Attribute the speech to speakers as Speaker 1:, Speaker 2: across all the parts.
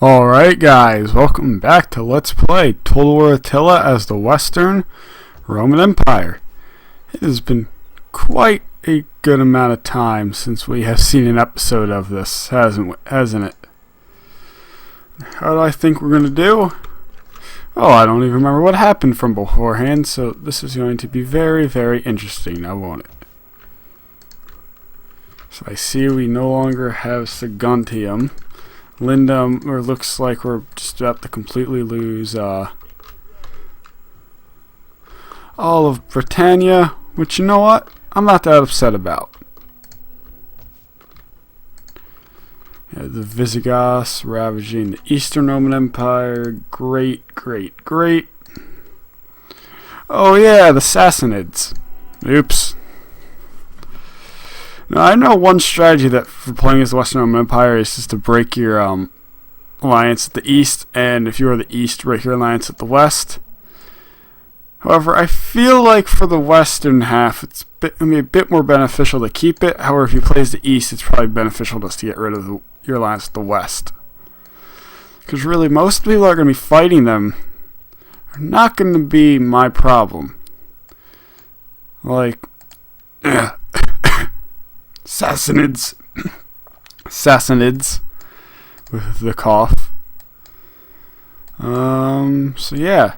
Speaker 1: Alright guys, welcome back to Let's Play Total War Attila as the Western Roman Empire. It has been quite a good amount of time since we have seen an episode of this, hasn't it? How do I think we're going to do? Oh, I don't even remember what happened from beforehand, so this is going to be very, very interesting now, won't it? So I see we no longer have Saguntium. Lindum, or looks like we're just about to completely lose all of Britannia, which, you know what, I'm not that upset about. Yeah, the Visigoths ravaging the Eastern Roman Empire. Great. Oh yeah, the Sassanids. Oops. Now, I know one strategy that for playing as the Western Roman Empire is just to break your alliance at the east, and if you are the east, break your alliance at the west. However, I feel like for the western half, it's going to be a bit more beneficial to keep it. However, if you play as the east, it's probably beneficial just to get rid of your alliance at the west. Because really, most people are going to be fighting them are not going to be my problem. Like, Sassanids with the cough. So yeah.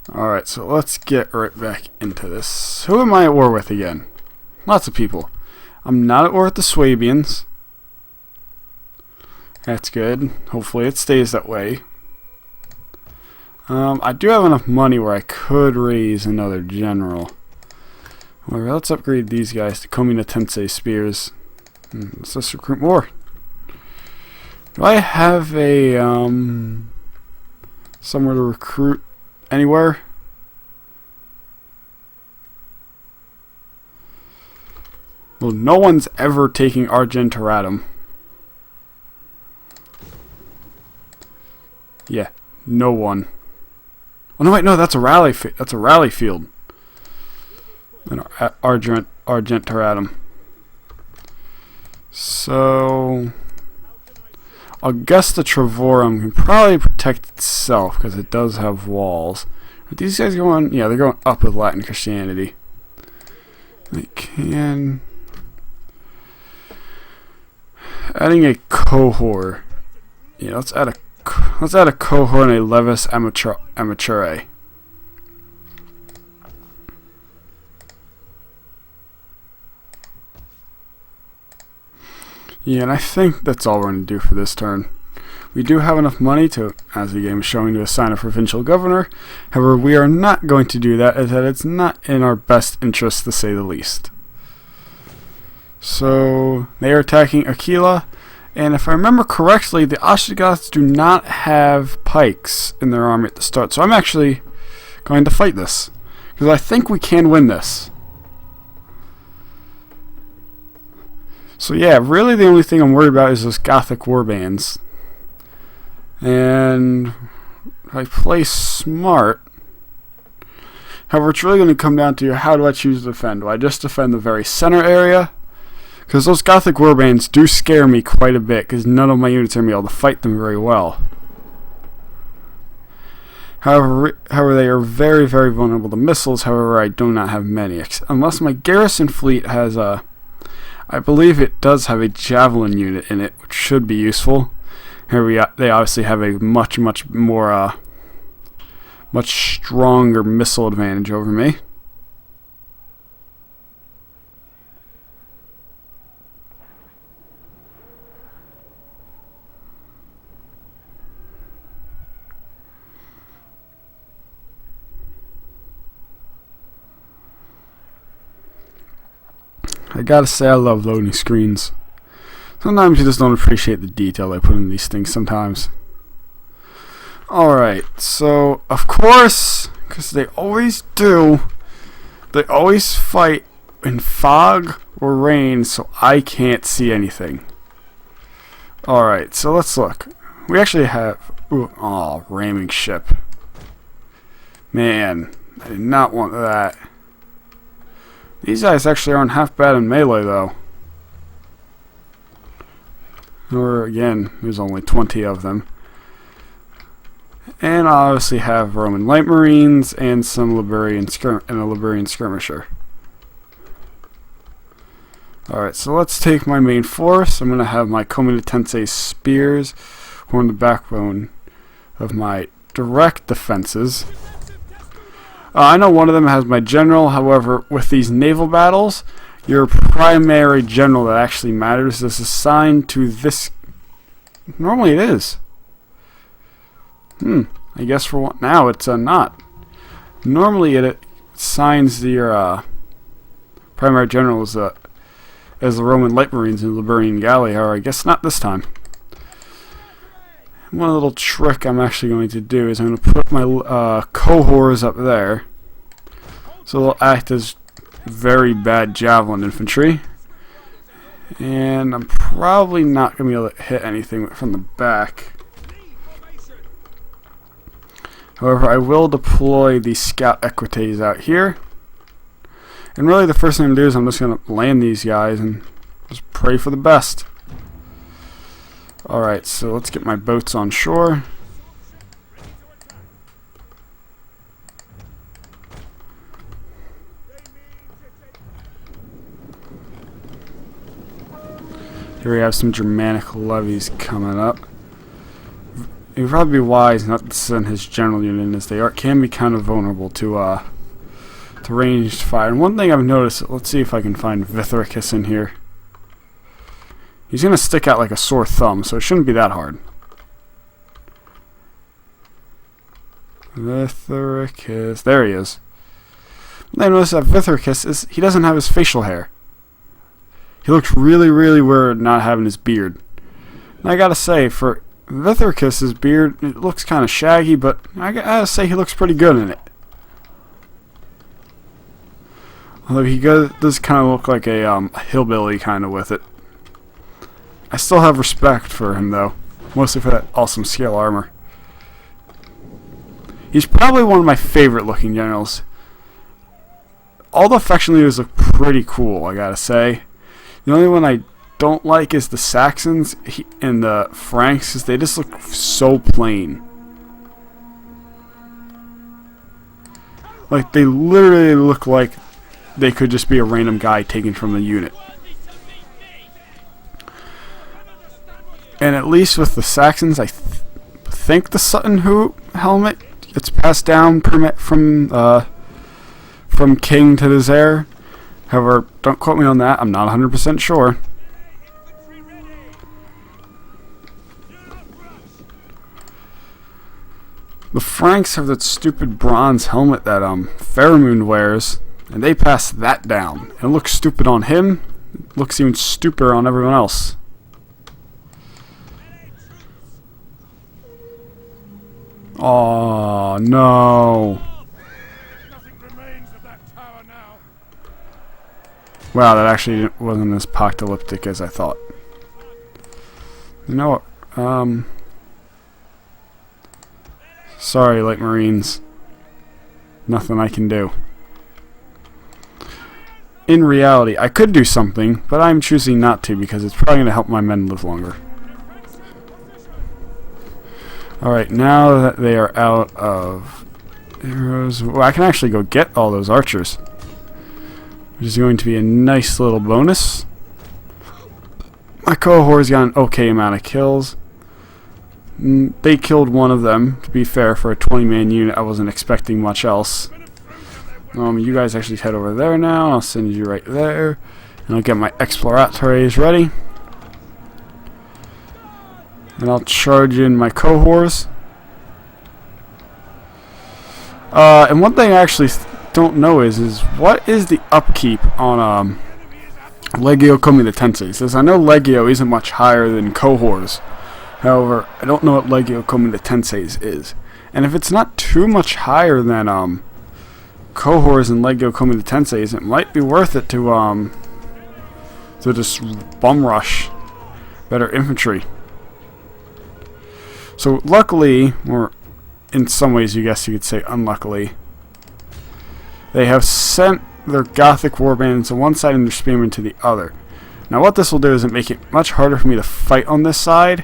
Speaker 1: Alright, so let's get right back into this. Who am I at war with again? Lots of people. I'm not at war with the Swabians. That's good. Hopefully it stays that way. I do have enough money where I could raise another general. However, let's upgrade these guys to Komina Tensei spears. Let's just recruit more. Do I have a somewhere to recruit anywhere? Well, no one's ever taking Argenteratum. Yeah, no one. Oh no! Wait, no. That's a rally. That's a rally field. And Argenteratum. So Augusta Trevorum can probably protect itself because it does have walls. Are these guys going? Yeah, they're going up with Latin Christianity. They can. Adding a cohort. Yeah, let's add a cohort and a levis amature. Yeah, and I think that's all we're going to do for this turn. We do have enough money to, as the game is showing, to assign a provincial governor. However, we are not going to do that, as that it's not in our best interest, to say the least. So they are attacking Attila. And if I remember correctly, the Ostrogoths do not have pikes in their army at the start. So I'm actually going to fight this, because I think we can win this. So yeah, really the only thing I'm worried about is those Gothic warbands. And if I play smart. However, it's really going to come down to how do I choose to defend. Do I just defend the very center area? Because those Gothic warbands do scare me quite a bit, because none of my units are going to be able to fight them very well. However, they are very, very vulnerable to missiles. However, I do not have many. Unless my garrison fleet has a... I believe it does have a javelin unit in it, which should be useful. Here they obviously have a much more... much stronger missile advantage over me. I gotta say, I love loading screens. Sometimes you just don't appreciate the detail I put in these things sometimes. Alright, so, of course, because they always do, they always fight in fog or rain, so I can't see anything. Alright, so let's look. We actually have... Ooh, ramming ship. Man, I did not want that. These guys actually aren't half bad in melee, though. Or, again, there's only 20 of them. And I obviously have Roman Light Marines and some Liberian and a Liberian Skirmisher. Alright, so let's take my main force. I'm going to have my Komita Tensei spears form the backbone of my direct defenses. I know one of them has my general, however, with these naval battles, your primary general that actually matters is assigned to this. Normally it is. I guess for what now it's not. Normally it assigns your primary general as the Roman Light Marines and Liberian Galley, however, I guess not this time. One little trick I'm actually going to do is I'm going to put my cohorts up there, so they'll act as very bad javelin infantry, and I'm probably not going to be able to hit anything from the back. However, I will deploy the scout equites out here, and really the first thing I'm going to do is I'm just going to land these guys and just pray for the best. Alright, so let's get my boats on shore. Here we have some Germanic levies coming up. It would probably be wise not to send his general unit, as they can be kind of vulnerable to ranged fire. And one thing I've noticed, let's see if I can find Vithericus in here. He's going to stick out like a sore thumb, so it shouldn't be that hard. Vithericus. There he is. I noticed that Vithericus he doesn't have his facial hair. He looks really, really weird not having his beard. And I gotta say, for Vithericus' beard, it looks kind of shaggy, but I gotta say he looks pretty good in it. Although he does kind of look like a hillbilly kind of with it. I still have respect for him, though. Mostly for that awesome scale armor. He's probably one of my favorite looking generals. All the faction leaders look pretty cool, I gotta say. The only one I don't like is the Saxons and the Franks, because they just look so plain. Like, they literally look like they could just be a random guy taken from the unit. And at least with the Saxons, I think the Sutton Hoo helmet gets passed down from king to his heir. However, don't quote me on that. I'm not 100% sure. The Franks have that stupid bronze helmet that Faramund wears, and they pass that down. And it looks stupid on him. It looks even stupider on everyone else. Oh no! Wow, that actually wasn't as apocalyptic as I thought. You know what? Sorry, Light Marines. Nothing I can do. In reality, I could do something, but I'm choosing not to because it's probably going to help my men live longer. Alright, now that they are out of arrows, well, I can actually go get all those archers, which is going to be a nice little bonus. My cohort's got an okay amount of kills. They killed one of them, to be fair, for a 20-man unit. I wasn't expecting much else. You guys actually head over there now. I'll send you right there. And I'll get my exploratores ready. And I'll charge in my cohorts. And one thing I actually don't know is what is the upkeep on Legio Komita Tensei? Says I know Legio isn't much higher than cohorts. However, I don't know what Legio Komita Tensei is. And if it's not too much higher than cohorts and Legio Komita Tensei, it might be worth it to just bum rush better infantry. So luckily, or in some ways you guess you could say unluckily, they have sent their Gothic warbands to one side and their spearmen to the other. Now what this will do is make it much harder for me to fight on this side.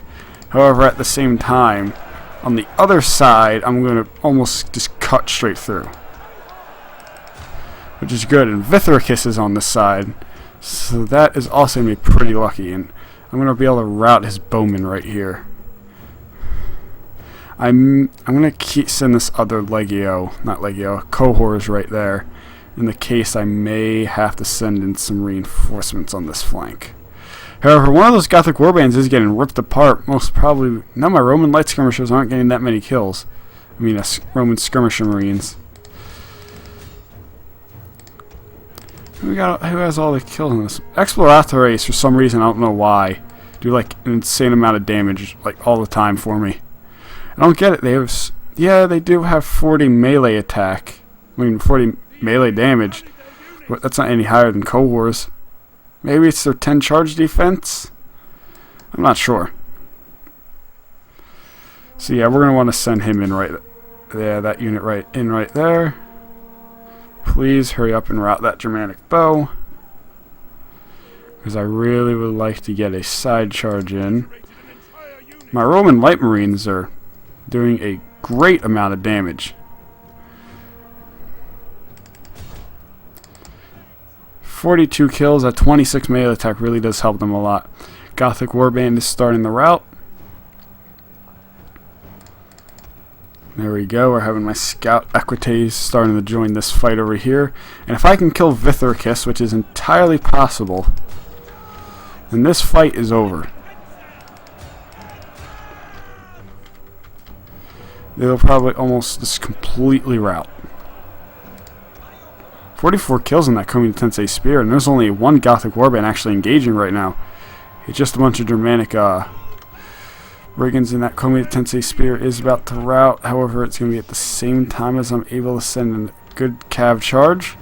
Speaker 1: However, at the same time, on the other side, I'm going to almost just cut straight through, which is good. And Vithericus is on this side, so that is also going to be pretty lucky. And I'm going to be able to rout his bowman right here. I'm going to send this other cohorts right there, in the case I may have to send in some reinforcements on this flank. However, one of those Gothic warbands is getting ripped apart. Most probably, now my Roman light skirmishers aren't getting that many kills. I mean, Roman skirmisher marines. Who has all the kills in this? Exploratores, for some reason, I don't know why, do like an insane amount of damage, like all the time for me. I don't get it. They have, yeah, they do have 40 melee attack. I mean, 40 melee damage, but that's not any higher than cohorts. Maybe it's their 10 charge defense? I'm not sure. So yeah, we're going to want to send him in right there, that unit right there. Please hurry up and rout that Germanic bow, because I really would like to get a side charge in. My Roman light marines are doing a great amount of damage. 42 kills at 26 melee attack really does help them a lot. Gothic warband is starting the rout. There we go. We're having my scout equites starting to join this fight over here. And if I can kill Vithericus, which is entirely possible, then this fight is over. They'll probably almost just completely rout. 44 kills in that Komi Tensei Spear, and there's only one Gothic warband actually engaging right now. It's just a bunch of Germanic brigands, and that Komi Tensei Spear is about to rout. However, it's going to be at the same time as I'm able to send in a good cav charge.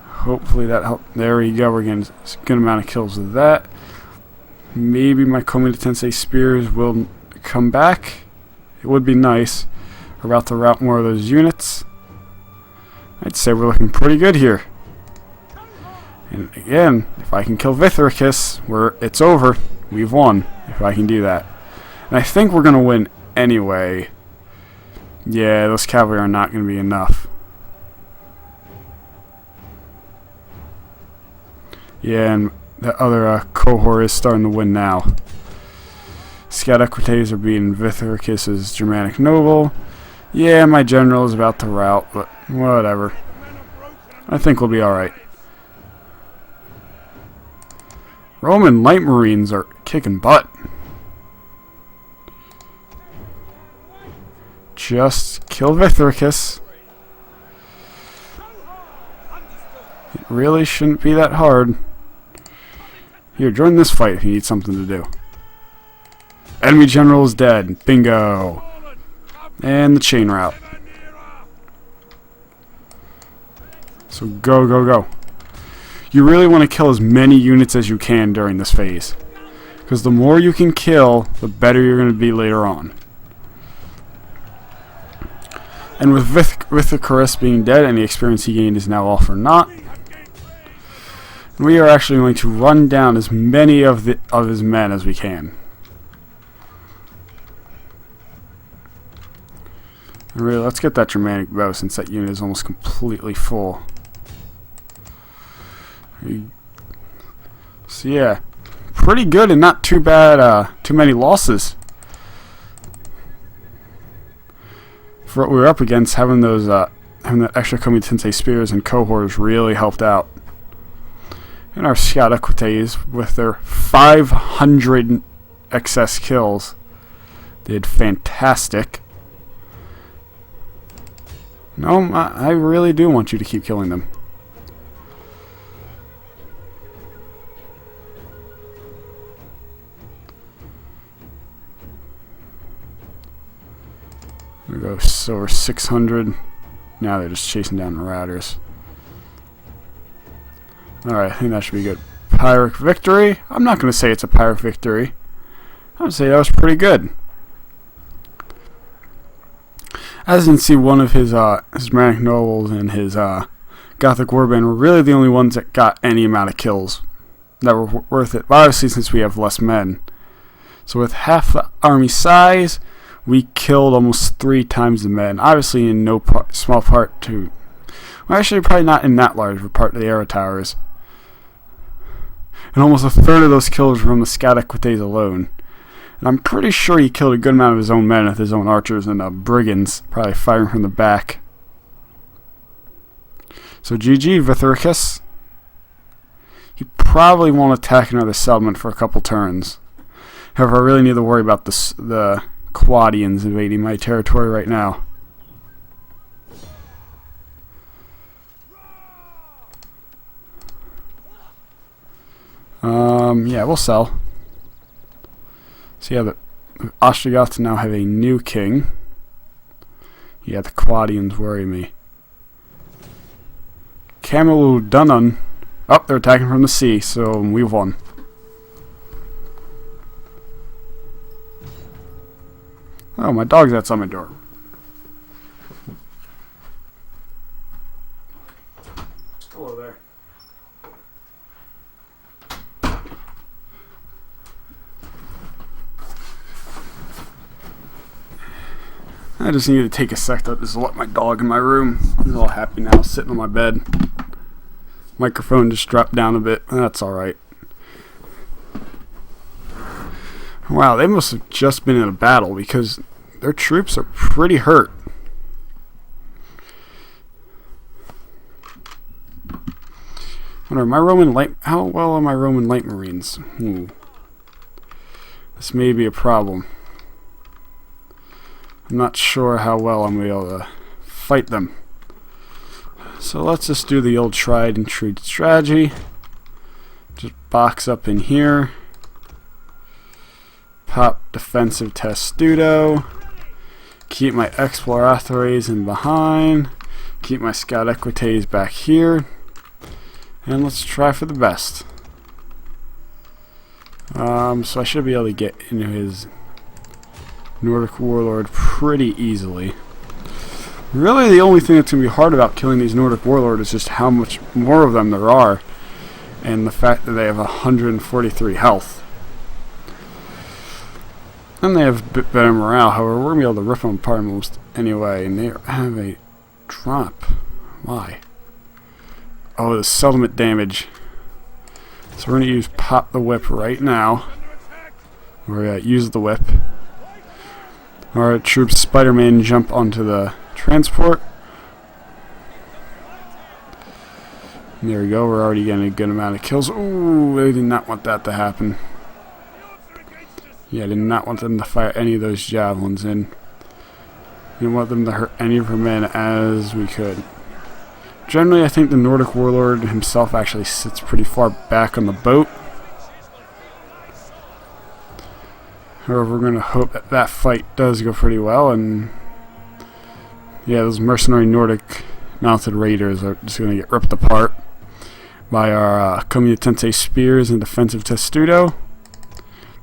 Speaker 1: Hopefully that helps. There we go. We're getting a good amount of kills with that. Maybe my Komi Tensei Spears will come back. It would be nice. We're about to rout more of those units. I'd say we're looking pretty good here. And again, if I can kill Vithericus, it's over. We've won, if I can do that. And I think we're going to win anyway. Yeah, those cavalry are not going to be enough. Yeah, and the other cohort is starting to win now. Scout equites are beating Vithericus' Germanic noble. Yeah, my general is about to rout, but whatever. I think we'll be alright. Roman light marines are kicking butt. Just kill Vithericus. It really shouldn't be that hard. Here, join this fight if you need something to do. Enemy general is dead. Bingo. And the chain rout. So go, go, go. You really want to kill as many units as you can during this phase, because the more you can kill, the better you're going to be later on. And with Vithericus being dead, any experience he gained is now all for naught. And we are actually going to run down as many of his men as we can. And really, let's get that Germanic bow, since that unit is almost completely full. So yeah, pretty good and not too bad. Too many losses for what we were up against. Having those, having the extra Komi Tensei Spears and cohorts really helped out. And our scout equites, with their 500 excess kills, did fantastic. No, I really do want you to keep killing them. There we go, so we're 600. Now they're just chasing down the routers. Alright, I think that should be good. Pyrrhic victory? I'm not going to say it's a Pyrrhic victory. I would say that was pretty good. As you can see, one of his Germanic nobles and his Gothic warband were really the only ones that got any amount of kills that were worth it. But obviously, since we have less men. So with half the army size, we killed almost 3 times the men. Obviously in no small part to... Well, actually probably not in that large of a part of the arrow towers. And almost a third of those kills were from the scout equites alone. And I'm pretty sure he killed a good amount of his own men with his own archers and brigands, probably firing from the back. So GG, Vithericus. He probably won't attack another settlement for a couple turns. However, I really need to worry about the Quadians invading my territory right now. Yeah, we'll sell. So yeah, the Ostrogoths now have a new king. Yeah, the Quadians worry me. Camalodunum. Oh, they're attacking from the sea, so we've won. Oh, my dog's outside my door. Hello there. I just need to take a sec to just let my dog in my room. He's all happy now, sitting on my bed. Microphone just dropped down a bit. That's alright. Wow, they must have just been in a battle because their troops are pretty hurt. Wonder, how well are my Roman light marines? This may be a problem. I'm not sure how well I'm going to be able to fight them. So let's just do the old tried and true strategy. Just box up in here. Pop defensive testudo. Keep my exploratores in behind. Keep my scout equites back here. And let's try for the best. So I should be able to get into his Nordic warlord pretty easily. Really, the only thing that's going to be hard about killing these Nordic warlords is just how much more of them there are, and the fact that they have 143 health. And they have a bit better morale. However, we're going to be able to rip them apart almost anyway, and they have a drop. Why? Oh, the settlement damage. So we're going to use Pop the Whip right now. We're going to use the whip. Our troops Spider-Man jump onto the transport. And there we go, we're already getting a good amount of kills. Ooh, I did not want that to happen. Yeah, I did not want them to fire any of those javelins in. Didn't want them to hurt any of our men as we could. Generally, I think the Nordic warlord himself actually sits pretty far back on the boat. However, we're going to hope that that fight does go pretty well, and yeah, those mercenary Nordic mounted raiders are just going to get ripped apart by our Comitatense spears and defensive testudo.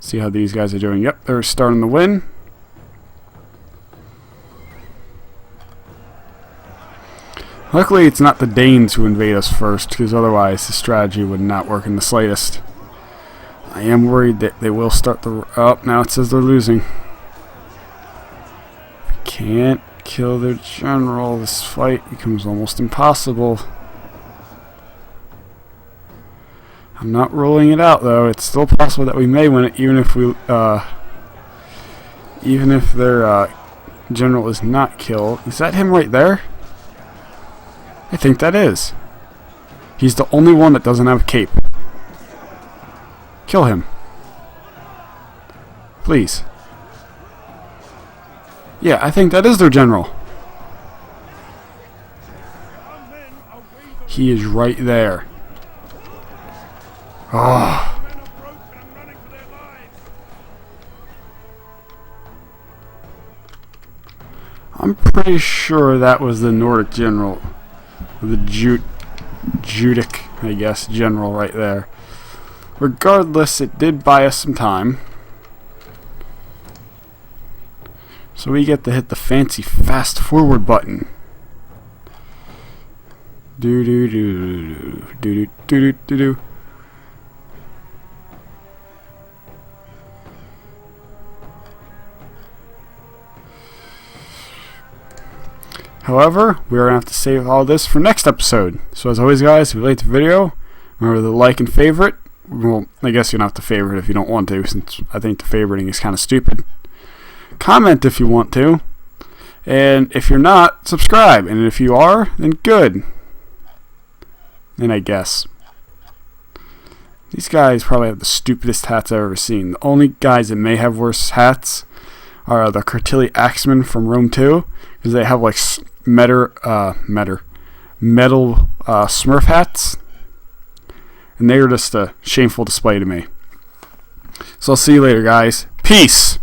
Speaker 1: See how these guys are doing. Yep, they're starting to win. Luckily, it's not the Danes who invade us first, because otherwise the strategy would not work in the slightest. I am worried that they will start the... Oh, now it says they're losing. Can't kill their general. This fight becomes almost impossible. I'm not ruling it out, though. It's still possible that we may win it, even if we... even if their general is not killed. Is that him right there? I think that is. He's the only one that doesn't have a cape. Kill him. Please. Yeah, I think that is their general. He is right there. Oh. I'm pretty sure that was the Nordic general. The Judic, I guess, general right there. Regardless, it did buy us some time. So we get to hit the fancy fast forward button. Do do do do do do do do. However, we are going to have to save all this for next episode. So as always, guys, if you liked the video, remember to like and favorite. Well, I guess you don't have to favorite if you don't want to, since I think the favoriting is kind of stupid. Comment if you want to. And if you're not, subscribe. And if you are, then good. And I guess. These guys probably have the stupidest hats I've ever seen. The only guys that may have worse hats are the Attila Axemen from Rome 2. Because they have like metal Smurf hats. And they are just a shameful display to me. So I'll see you later, guys. Peace!